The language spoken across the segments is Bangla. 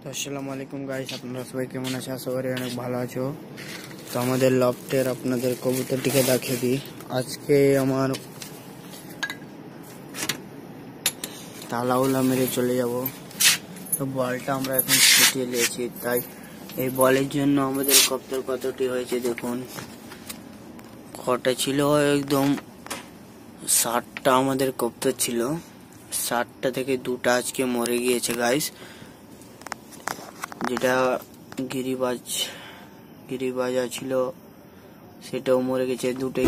তো আসসালামু আলাইকুম গাইস, আপনারা সবাই কেমন আছেন? আশা করি অনেক ভালো আছো। তো আমাদের লফটের আপনাদের কবুতরটিকে দেখিয়ে দিই। আজকে আমার তালাউলা মেরে চলে যাব। তো বলটা আমরা এখন ছিটিয়ে নিয়েছি, তাই এই বলের জন্য আমাদের কবুতর কতটি হয়েছে দেখুন। কটা ছিল, একদম 60টা আমাদের কবুতর ছিল। 60টা থেকে 2টা আজকে মরে গিয়েছে গাইস। যেটা গিরিবাজ ছিল সেটাও মরে গেছে। দুটোই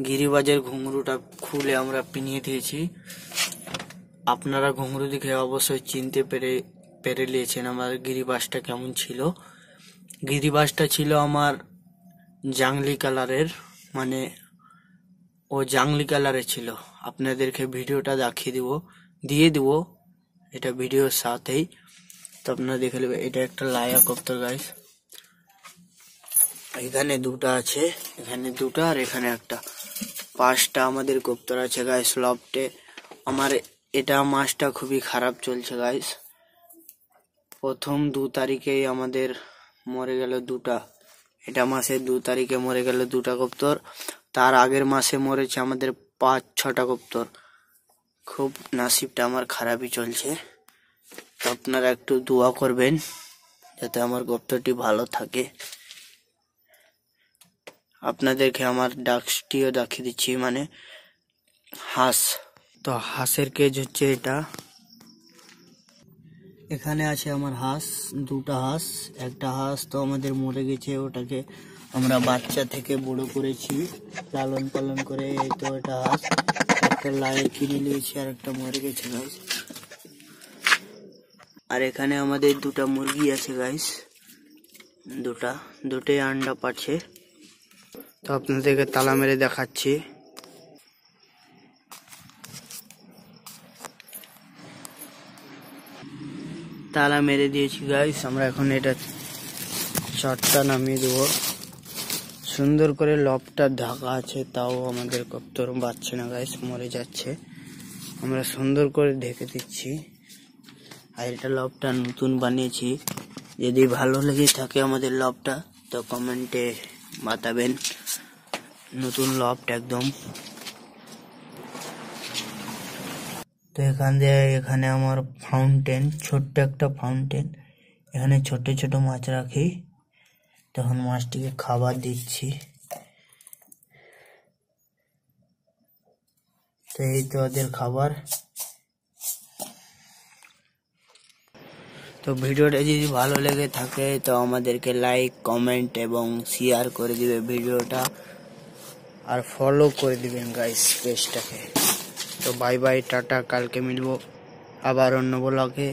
গিরিবাজের ঘুঙরুটা খুলে আমরা পিনিয়ে দিয়েছি। আপনারা ঘুঙরু দেখে অবশ্যই চিনতে পেরে নিয়েছেন আমার গিরিবাজটা কেমন ছিল। গিরিবাজটা ছিল আমার জাংলি কালারের, মানে ও জাংলি কালারের ছিল। আপনাদেরকে ভিডিওটা দিয়ে দিব এটা ভিডিওর সাথেই, তো আপনারা দেখে নেবেন। এটা একটা লায়া কবুতর গাইস। এখানে 2টা আছে, এখানে 2টা আর এখানে একটা। 5টা আমাদের কবুতর আছে গাইস লফটে। আমার এটা মাসটা খুবই খারাপ চলছে গাইস। প্রথম 2 তারিখেই আমাদের মরে গেল 2টা। এটা মাসের 2 তারিখে মরে গেল 2টা কবুতর। তার আগের মাসে মরেছে আমাদের 5-6টা কবুতর। খুব নসিবটা আমার খারাপই চলছে। তো আপনারা একটু দোয়া করবেন যাতে আমার কবুতরটি ভালো থাকে। আপনাদেরকে আমার ডাকসটিও দেখিয়ে দিচ্ছি, মানে হাঁস। তো হাঁসের কেজ হচ্ছে এটা। এখানে আছে আমার হাঁস, 2টা হাঁস। একটা হাঁস তো আমাদের মরে গেছে, ওটাকে আমরা বাচ্চা থেকে বড় করেছি, লালন পালন করে। এই তো এটা হাঁস। একটা লায়ে কিনে নিয়েছি আর একটা মরে গেছে গাইস। আর এখানে আমাদের 2টা মুরগি আছে গাইস। দুটোই আন্ডা পাচ্ছে। তো আপনাদেরকে তালা মেরে দেখাচ্ছি। তালা মেরে দিয়েছি গাইস। আমরা এখন এটা চারটা নামিয়ে দেবো। সুন্দর করে লফটা ঢাকা আছে, তাও আমাদের কবুতর বাঁচছে না গাইস, মরে যাচ্ছে। আমরা সুন্দর করে ঢেকে দিচ্ছি। আর এটা লফটা নতুন বানিয়েছি। যদি ভালো লেগে থাকে আমাদের লফটা তো কমেন্টে বাতাবেন। নতুন লফট একদম। তো এখানে আমার ফাউন্টেন, ছোট্ট একটা ফাউন্টেন। এখানে ছোট ছোট মাছ রাখি, তখন মাছটিকে খাবার দিচ্ছি। তো এই তো ওদের খাবার। তো ভিডিওটা যদি ভালো লেগে থাকে তো আমাদেরকে লাইক, কমেন্ট এবং শেয়ার করে দিবে ভিডিওটা, আর ফলো করে দিবেন গাইস পেজটাকে। তো বাই বাই, টাটা। কালকে মিলবো আবার অন্য ব্লগে।